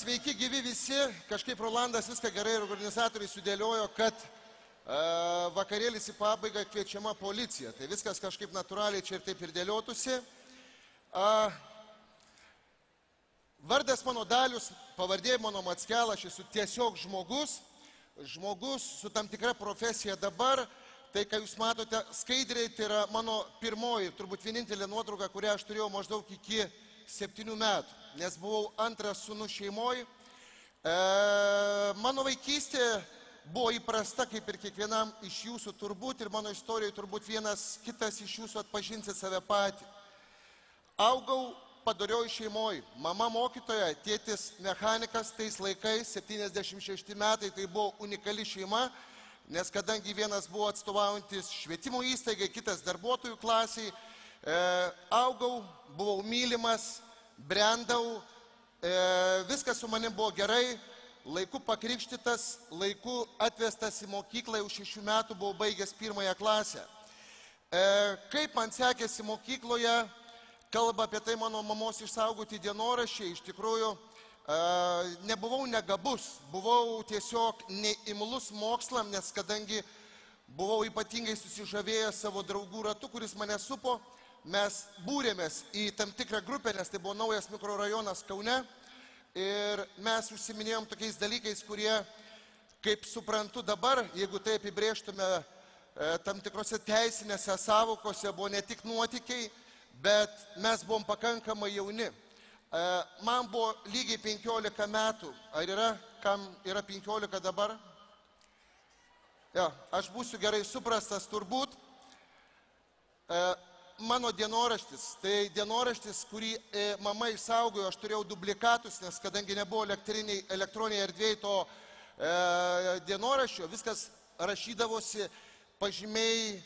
Sveiki gyvi visi, kažkaip Rolandas viską gerai ir organizatoriai sudėliojo, kad vakarėlis į pabaigą kviečiama policija. Tai viskas kažkaip natūraliai čia ir taip ir dėliotųsi. Vardas mano Dalius, pavardė mano Mackel, aš esu tiesiog žmogus su tam tikra profesija dabar. Tai, ką jūs matote skaidriai, tai yra mano pirmoji, turbūt vienintelė nuotrauka, kurią aš turėjau maždaug iki 7 metų, nes buvau antras sūnus šeimoje. Mano vaikystė buvo įprasta, kaip ir kiekvienam iš jūsų turbūt, ir mano istorijoje turbūt vienas kitas iš jūsų atpažinsit save patį. Augau padorioj šeimoje, mama mokytoja, tėtis mechanikas, tais laikais, 76 metai, tai buvo unikali šeima, nes kadangi vienas buvo atstovaujantis švietimo įstaigai, kitas darbuotojų klasiai, augau, buvau mylimas, brendau, viskas su manim buvo gerai, laiku pakrikštytas, laiku atvestas į mokyklą, jau 6 metų buvau baigęs 1 klasę. Kaip man sekėsi mokykloje, kalba apie tai mano mamos išsaugoti dienoraščiai, iš tikrųjų nebuvau negabus, buvau tiesiog neimlus mokslam, nes kadangi buvau ypatingai susižavėjęs savo draugų ratu, kuris mane supo, mes būrėmės į tam tikrą grupę, nes tai buvo naujas mikrorajonas Kaune ir mes užsiminėjom tokiais dalykais, kurie, kaip suprantu dabar, jeigu tai apibrėžtume tam tikrose teisinėse savokose, buvo ne tik nuotykiai, bet mes buvom pakankamai jauni. Man buvo lygiai 15 metų. Ar yra, kam yra 15 dabar? Ja, aš būsiu gerai suprastas turbūt. Mano dienoraštis, tai dienoraštis, kurį mama išsaugojo, aš turėjau dublikatus, nes kadangi nebuvo elektroniniai erdvėjai to dienoraščio, viskas rašydavosi, pažymiai,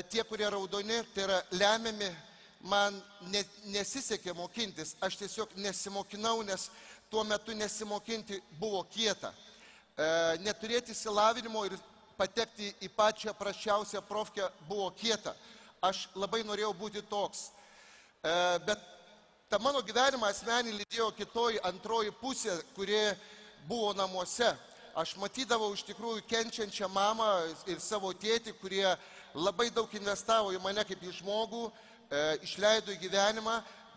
tie, kurie raudoni, tai yra lemiami. Man nesisekė mokintis, aš tiesiog nesimokinau, nes tuo metu nesimokinti buvo kieta. Neturėti išsilavinimo ir patekti į pačią prasčiausią profkę buvo kieta. Aš labai norėjau būti toks. Bet tą mano gyvenimą asmenį lydėjo kitoji, antroji pusė, kuri buvo namuose. Aš matydavau iš tikrųjų kenčiančią mamą ir savo tėtį, kurie labai daug investavo į mane kaip į žmogų, išleido į gyvenimą,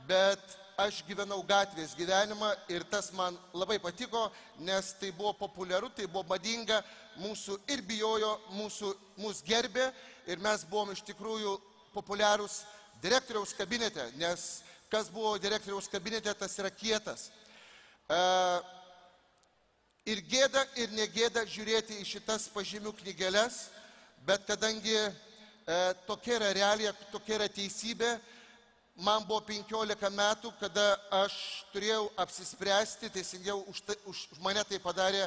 bet aš gyvenau gatvės gyvenimą ir tas man labai patiko, nes tai buvo populiaru, tai buvo madinga, mūsų ir bijojo, mūsų gerbė ir mes buvom iš tikrųjų populiarūs direktoriaus kabinete, nes kas buvo direktoriaus kabinete, tas yra kietas. Ir gėda, ir negėda žiūrėti į šitas pažymių knygeles, bet kadangi tokia yra realija, tokia yra teisybė, man buvo 15 metų, kada aš turėjau apsispręsti, teisingiau už mane tai padarė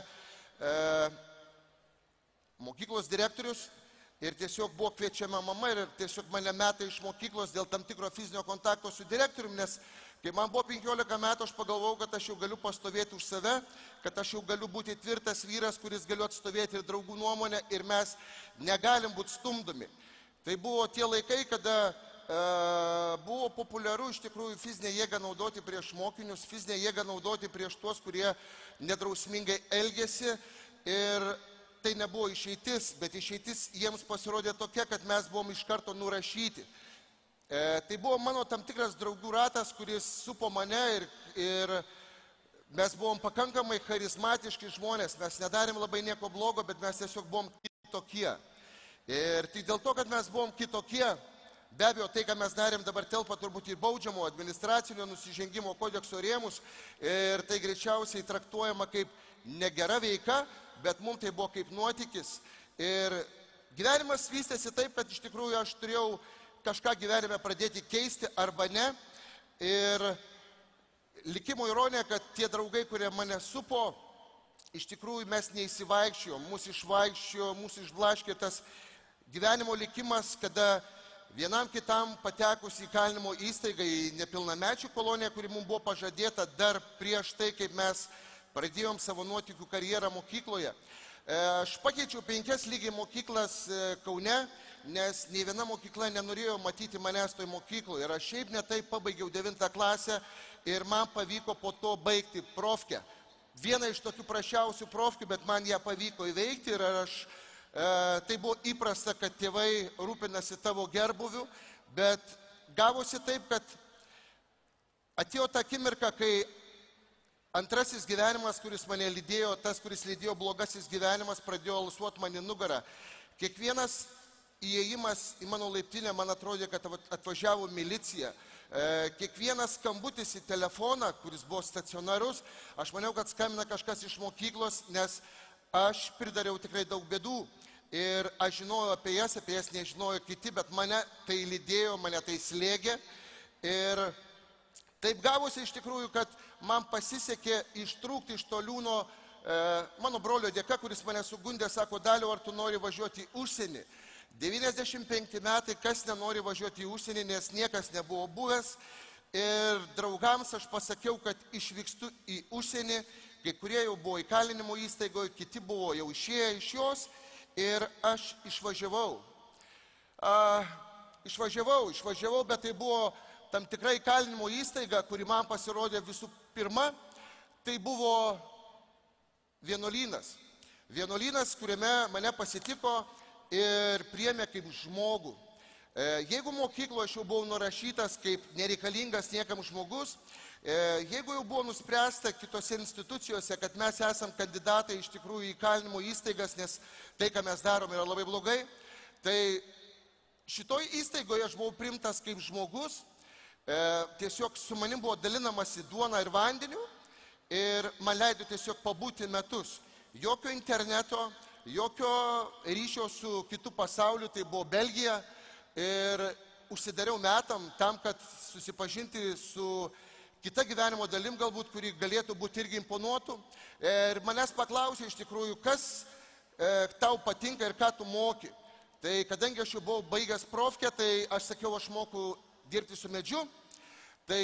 mokyklos direktorius ir tiesiog buvo kviečiama mama ir tiesiog mane meta iš mokyklos dėl tam tikro fizinio kontakto su direktoriumi, nes kai man buvo 15 metų, aš pagalvojau, kad aš jau galiu pastovėti už save, kad aš jau galiu būti tvirtas vyras, kuris galiu atstovėti ir draugų nuomonę ir mes negalim būti stumdomi. Tai buvo tie laikai, kada buvo populiaru iš tikrųjų fizinę jėgą naudoti prieš mokinius, fizinę jėgą naudoti prieš tuos, kurie nedrausmingai elgėsi ir tai nebuvo išeitis, bet išeitis jiems pasirodė tokia, kad mes buvom iš karto nurašyti. Tai buvo mano tam tikras draugų ratas, kuris supo mane ir mes buvom pakankamai charizmatiški žmonės, mes nedarėm labai nieko blogo, bet mes tiesiog buvom kitokie. Ir tik dėl to, kad mes buvom kitokie, be abejo, tai, ką mes darėm dabar telpa turbūt į baudžiamo administracinio nusižengimo kodekso rėmus ir tai greičiausiai traktuojama kaip negera veika, bet mums tai buvo kaip nuotykis. Ir gyvenimas vystėsi taip, kad iš tikrųjų aš turėjau kažką gyvenime pradėti keisti arba ne. Ir likimo ironija, kad tie draugai, kurie mane supo, iš tikrųjų mes neįsivaikščiojom, mūsų išvaikščiojo, mūsų išblaškė tas gyvenimo likimas, kada vienam kitam patekus į kalinimo įstaigą, į nepilnamečių koloniją, kuri mums buvo pažadėta dar prieš tai, kaip mes pradėjom savo nuotykių karjerą mokykloje. Aš pakeičiau 5 lygiai mokyklas Kaune, nes nei viena mokykla nenorėjo matyti manęs toj mokykloje. Ir aš šiaip netai pabaigiau 9 klasę ir man pavyko po to baigti profkę. viena iš tokių prašiausių profkių, bet man ją pavyko įveikti ir tai buvo įprasta, kad tėvai rūpinasi tavo gerbuviu, bet gavosi taip, kad atėjo ta akimirka, kai antrasis gyvenimas, kuris mane lydėjo, tas, kuris lydėjo blogasis gyvenimas, pradėjo alsuoti man į nugarą. Kiekvienas įėjimas į mano laiptinę, man atrodė, kad atvažiavo milicija. Kiekvienas skambutis į telefoną, kuris buvo stacionarus, aš maniau, kad skambina kažkas iš mokyklos, nes aš pridariau tikrai daug bėdų. Ir aš žinojau apie jas nežinojo kiti, bet mane tai lydėjo, mane tai slėgė. Ir taip gavosi iš tikrųjų, kad man pasisekė ištrūkti iš to liūno mano brolio dėka, kuris mane sugundė, sako, Daliau, ar tu nori važiuoti į užsienį? 95 metai, kas nenori važiuoti į užsienį, nes niekas nebuvo buvęs. Ir draugams aš pasakiau, kad išvykstu į užsienį, kai kurie jau buvo įkalinimo įstaigoje, kiti buvo jau išėję iš jos. Ir aš išvažiavau. Išvažiavau, bet tai buvo tam tikrai įkalinimo įstaiga, kuri man pasirodė visų pirma, tai buvo vienuolynas. Vienuolynas, kuriame mane pasitiko ir priėmė kaip žmogų. Jeigu mokykloje aš jau buvau nurašytas kaip nereikalingas niekam žmogus, jeigu jau buvo nuspręsta kitose institucijose, kad mes esam kandidatai iš tikrųjų į įkalinimo įstaigas, nes tai, ką mes darom, yra labai blogai, tai šitoj įstaigoje aš buvau priimtas kaip žmogus, tiesiog su manim buvo dalinamasi duona ir vandeniu ir man leido tiesiog pabūti metus. Jokio interneto, jokio ryšio su kitu pasauliu, tai buvo Belgija. Ir užsidariau metam tam, kad susipažinti su kita gyvenimo dalim galbūt, kuri galėtų būti irgi imponuotų. Ir manęs paklausė iš tikrųjų, kas tau patinka ir ką tu moki. Tai kadangi aš jau buvau baigęs profkę, tai aš sakiau, aš moku dirbti su medžiu. Tai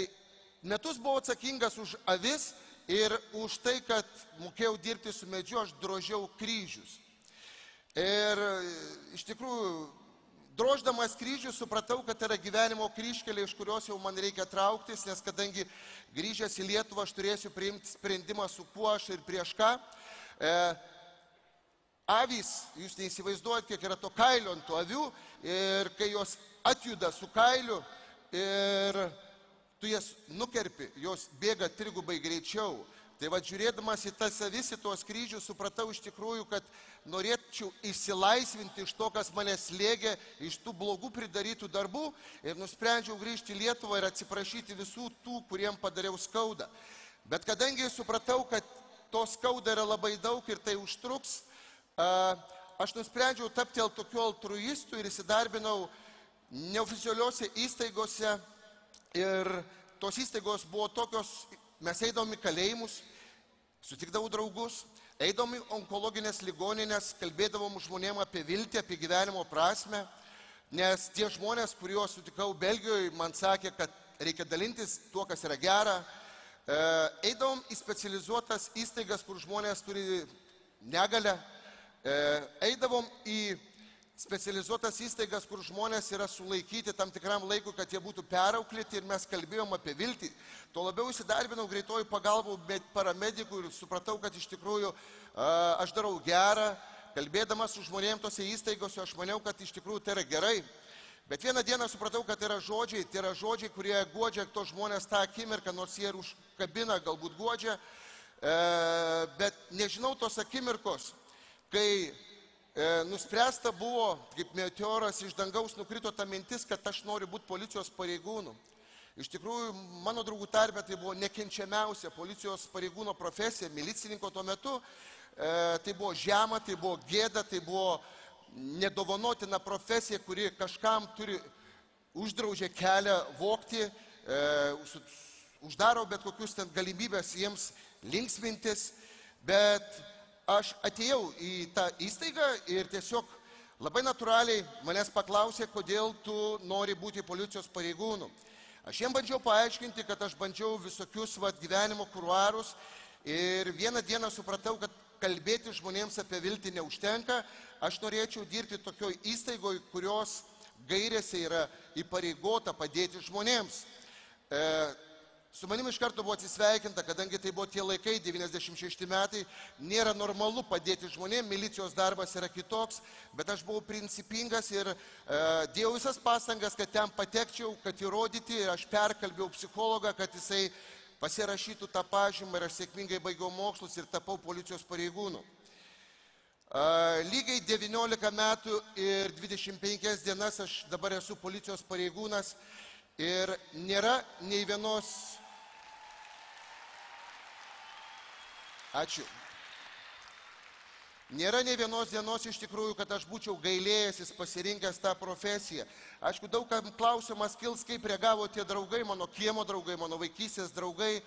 metus buvau atsakingas už avis ir už tai, kad mokėjau dirbti su medžiu, aš drožiau kryžius. Ir iš tikrųjų, droždamas kryžių supratau, kad yra gyvenimo kryžkelė, iš kurios jau man reikia trauktis, nes kadangi grįžęs į Lietuvą aš turėsiu priimti sprendimą, su kuo aš ir prieš ką. Avys, jūs neįsivaizduojat, kiek yra to kailio ant tų avių, ir kai jos atjuda su kailiu ir tu jas nukerpi, jos bėga trigubai greičiau. Tai va, žiūrėdamas į tas avis, į tuos kryžius, supratau iš tikrųjų, kad norėčiau išsilaisvinti iš to, kas mane slėgė, iš tų blogų pridarytų darbų ir nusprendžiau grįžti į Lietuvą ir atsiprašyti visų tų, kuriem padariau skaudą. Bet kadangi supratau, kad to skauda yra labai daug ir tai užtruks, aš nusprendžiau tapti tokiu altruistu ir įsidarbinau neoficialiuose įstaigose ir tos įstaigos buvo tokios. Mes eidavom į kalėjimus, sutikdavau draugus, eidavom į onkologinės ligoninės, kalbėdavom žmonėm apie viltį, apie gyvenimo prasme, nes tie žmonės, kuriuos sutikau Belgijoje, man sakė, kad reikia dalintis tuo, kas yra gera. Eidavom į specializuotas įstaigas, kur žmonės turi negalią. Eidavom į specializuotas įstaigas, kur žmonės yra sulaikyti tam tikram laikui, kad jie būtų perauklėti ir mes kalbėjom apie viltį. Tuo labiau įsidarbinau greitoji pagalbų paramedikų ir supratau, kad iš tikrųjų aš darau gerą. Kalbėdamas su žmonėm tose įstaigose, aš maniau, kad iš tikrųjų tai yra gerai. Bet vieną dieną supratau, kad tai yra žodžiai, kurie guodžia tos žmonės tą akimirką, nors jie ir užkabina, galbūt guodžia. Bet nežinau tos akimirkos, kai nuspręsta buvo, kaip meteoras iš dangaus nukrito ta mintis, kad aš noriu būti policijos pareigūnu. Iš tikrųjų, mano draugų tarpe tai buvo nekenčiamiausia policijos pareigūno profesija, milicininko tuo metu. Tai buvo žema, tai buvo gėda, tai buvo nedovanotina profesija, kuri kažkam uždraudžia kelią vogti, uždaro bet kokius ten galimybės jiems linksmintis, bet aš atėjau į tą įstaigą ir tiesiog labai natūraliai manęs paklausė, kodėl tu nori būti policijos pareigūnu. Aš jiems bandžiau paaiškinti, kad aš bandžiau visokius gyvenimo kuruarus ir vieną dieną supratau, kad kalbėti žmonėms apie viltį neužtenka. Aš norėčiau dirbti tokioj įstaigoje, kurios gairėse yra įpareigota padėti žmonėms. Su manim iš karto buvo atsisveikinta, kadangi tai buvo tie laikai, 96 metai, nėra normalu padėti žmonėms, milicijos darbas yra kitoks, bet aš buvau principingas ir dėjau visas pastangas, kad ten patekčiau, kad įrodyti, aš perkalbėjau psichologą, kad jisai pasirašytų tą pažymą ir aš sėkmingai baigiau mokslus ir tapau policijos pareigūnu. Lygiai 19 metų ir 25 dienas aš dabar esu policijos pareigūnas ir nėra nei vienos... Ačiū. Nėra nei vienos dienos iš tikrųjų, kad aš būčiau gailėjęsis pasirinkęs tą profesiją. Aišku, daug kam klausimas kils, kaip reagavo tie draugai, mano kiemo draugai, mano vaikystės draugai.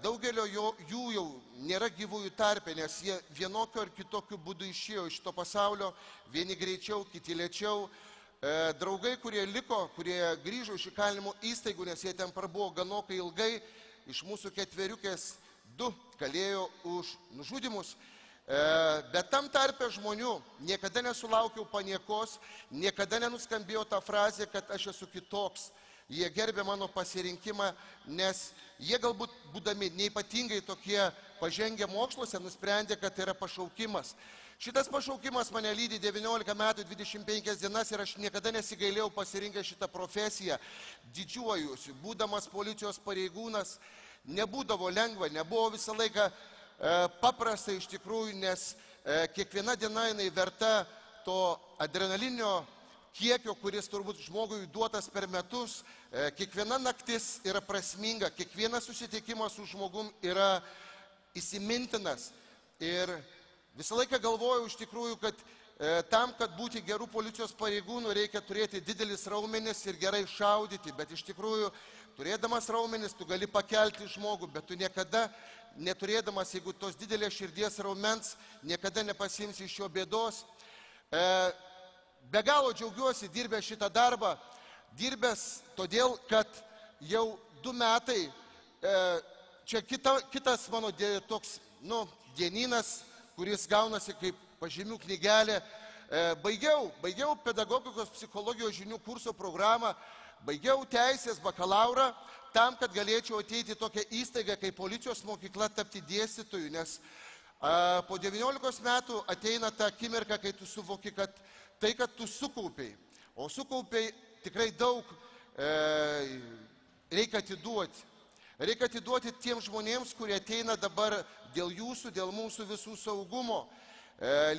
Daugelio jų jau nėra gyvųjų tarpe, nes jie vienokio ar kitokiu būdu išėjo iš to pasaulio, vieni greičiau, kiti lėčiau. Draugai, kurie liko, kurie grįžo iš įkalinimo įstaigų, nes jie ten prabuvo ganokai ilgai, iš mūsų ketveriukės 2 kalėjo už nužudymus. Bet tam tarpe žmonių niekada nesulaukiau paniekos, niekada nenuskambėjo ta frazė, kad aš esu kitoks. Jie gerbė mano pasirinkimą, nes jie galbūt būdami neipatingai tokie pažengę moksluose nusprendė, kad tai yra pašaukimas. Šitas pašaukimas mane lydi 19 metų 25 dienas ir aš niekada nesigailėjau pasirinkę šitą profesiją. Didžiuojuosi, būdamas policijos pareigūnas, nebūdavo lengva, nebuvo visą laiką paprasta iš tikrųjų, nes kiekviena diena jinai verta to adrenalininio kiekio, kuris turbūt žmogui duotas per metus. Kiekviena naktis yra prasminga, kiekvienas susitikimas su žmogum yra įsimintinas. Ir visą laiką galvojau iš tikrųjų, kad tam, kad būti gerų policijos pareigūnų, reikia turėti didelis raumenis ir gerai šaudyti, bet iš tikrųjų turėdamas raumenis, tu gali pakelti žmogų, bet tu niekada neturėdamas, jeigu tos didelės širdies raumens, niekada nepasimsi iš jo bėdos. Be galo džiaugiuosi dirbę šitą darbą, dirbęs todėl, kad jau 2 metai, čia kitas mano toks, dienynas, kuris gaunasi kaip pažymių knygelė. Baigiau pedagogikos psichologijos žinių kurso programą, baigiau teisės bakalaurą tam, kad galėčiau ateiti į tokią įstaigą kaip policijos mokykla tapti dėstytoju, nes po 19 metų ateina ta akimirka, kai tu suvoki, kad tai, kad tu sukaupiai, o sukaupiai tikrai daug, reikia atiduoti. Reikia atiduoti tiems žmonėms, kurie ateina dabar dėl jūsų, dėl mūsų visų saugumo.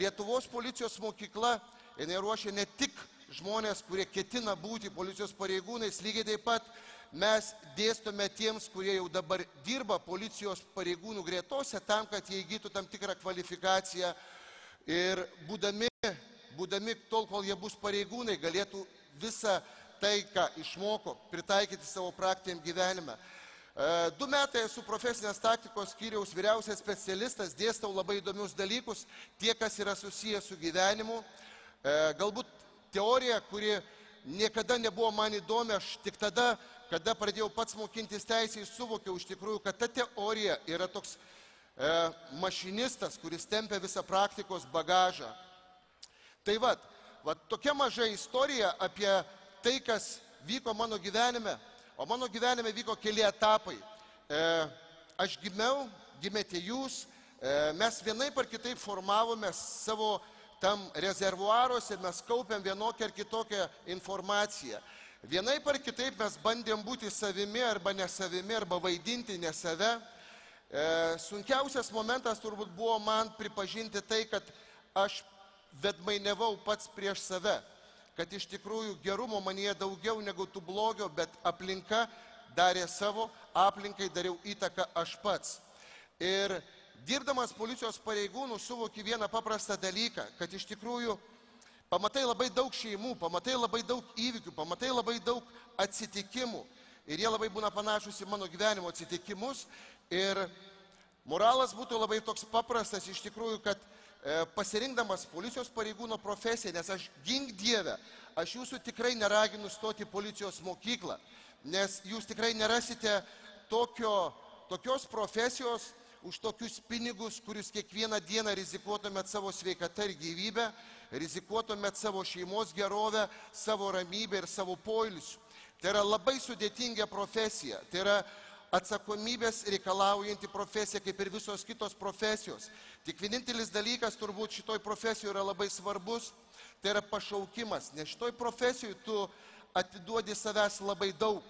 Lietuvos policijos mokykla, jinai ruošia ne tik žmonės, kurie ketina būti policijos pareigūnais, lygiai taip pat mes dėstome tiems, kurie jau dabar dirba policijos pareigūnų gretose, tam, kad jie įgytų tam tikrą kvalifikaciją ir būdami tol, kol jie bus pareigūnai, galėtų visą tai, ką išmoko, pritaikyti savo praktiniam gyvenime. 2 metai esu profesinės taktikos skyriaus vyriausias specialistas, dėstau labai įdomius dalykus, tie, kas yra susijęs su gyvenimu. Galbūt teorija, kuri niekada nebuvo man įdomi, aš tik tada, kada pradėjau pats mokintis teisėjai, suvokiau iš tikrųjų, kad ta teorija yra toks mašinistas, kuris tempia visą praktikos bagažą. Tai tokia maža istorija apie tai, kas vyko mano gyvenime. O mano gyvenime vyko keli etapai. Aš gimėte jūs, mes vienaip ar kitaip formavomės savo tam rezervuaruose, mes kaupiam vienokią ar kitokią informaciją. Vienaip ar kitaip mes bandėm būti savimi arba nesavimi, arba vaidinti ne save. Sunkiausias momentas turbūt buvo man pripažinti tai, kad aš vedmainiavau pats prieš save. Kad iš tikrųjų gerumo manyje daugiau negu tų blogio, bet aplinka darė savo, aplinkai dariau įtaką aš pats. Ir dirbdamas policijos pareigūnų suvoki vieną paprastą dalyką, kad iš tikrųjų pamatai labai daug šeimų, pamatai labai daug įvykių, pamatai labai daug atsitikimų. Ir jie labai būna panašus į mano gyvenimo atsitikimus. Ir moralas būtų labai toks paprastas iš tikrųjų, kad pasirinkdamas policijos pareigūno profesiją, nes aš gink Dieve, aš jūsų tikrai neraginu stoti į policijos mokyklą, nes jūs tikrai nerasite tokios profesijos už tokius pinigus, kurius kiekvieną dieną rizikuotumėt savo sveikatą ir gyvybę, rizikuotumėt savo šeimos gerovę, savo ramybę ir savo poilsių. Tai yra labai sudėtinga profesija, tai yra atsakomybės reikalaujanti profesija, kaip ir visos kitos profesijos. Tik vienintelis dalykas turbūt šitoj profesijoje yra labai svarbus, tai yra pašaukimas, nes šitoj profesijoje tu atiduodi savęs labai daug,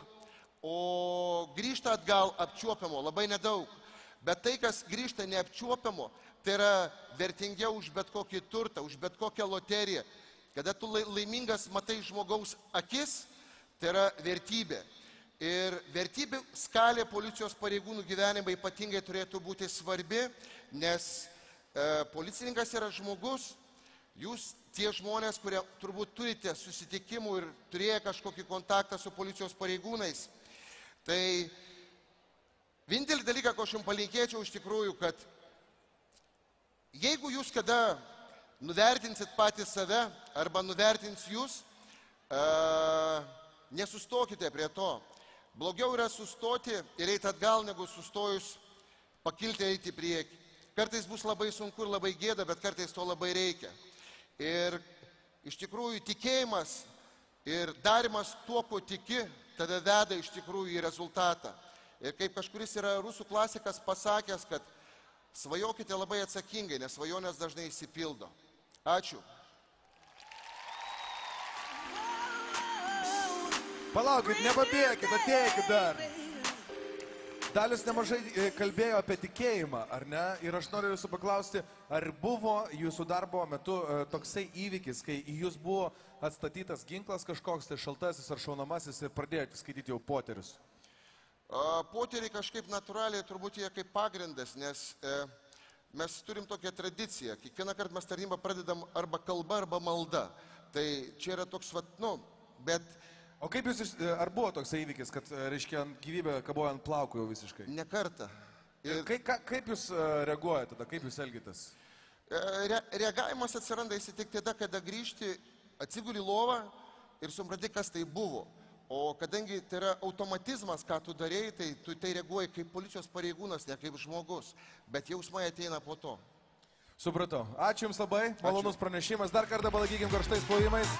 o grįžta atgal apčiuopiamo labai nedaug. Bet tai, kas grįžta neapčiuopiamo, tai yra vertingiau už bet kokį turtą, už bet kokią loteriją. Kada tu laimingas matai žmogaus akis, tai yra vertybė. Ir vertybių skalė policijos pareigūnų gyvenime ypatingai turėtų būti svarbi, nes policininkas yra žmogus, jūs tie žmonės, kurie turbūt turite susitikimų ir turėję kažkokį kontaktą su policijos pareigūnais. Tai vienintelį dalyką, ko aš jums palinkėčiau iš tikrųjų, kad jeigu jūs kada nuvertinsit patys save arba nuvertins jūs, nesustokite prie to. Blogiau yra sustoti ir eiti atgal, negu sustojus pakilti eiti į priekį. Kartais bus labai sunku ir labai gėda, bet kartais to labai reikia. Ir iš tikrųjų tikėjimas ir darimas tuo, ko tiki, tada veda iš tikrųjų į rezultatą. Ir kaip kažkuris yra rusų klasikas pasakęs, kad svajokite labai atsakingai, nes svajonės dažnai išsipildo. Ačiū. Palaukit, nepabėkit, ateikit dar. Dalius nemažai kalbėjo apie tikėjimą, ar ne? Ir aš noriu jūsų paklausti, ar buvo jūsų darbo metu toksai įvykis, kai į jūs buvo atstatytas ginklas kažkoks, tai šaltasis ar šaunamasis ir pradėjote skaityti jau poterius? Poteriai kažkaip natūraliai turbūt jie kaip pagrindas, nes mes turim tokią tradiciją. Kiekvieną kartą mes tarnybą pradedam arba kalba, arba malda. Tai čia yra toks, bet... O kaip jūs, ar buvo toks įvykis, kad, reiškia, gyvybė kaboja ant plaukų jau visiškai? Ne kartą. Kaip jūs reaguojate tada, kaip jūs elgitės? Reagavimas atsiranda tik tada, kada grįžti, atsiguli lovą ir supranti, kas tai buvo. O kadangi tai yra automatizmas, ką tu darėjai, tai tu tai reaguoji kaip policijos pareigūnas, ne kaip žmogus. Bet jausmai ateina po to. Supratau. Ačiū Jums labai, malonus pranešimas. Dar kartą palaikykim karštais plojimais.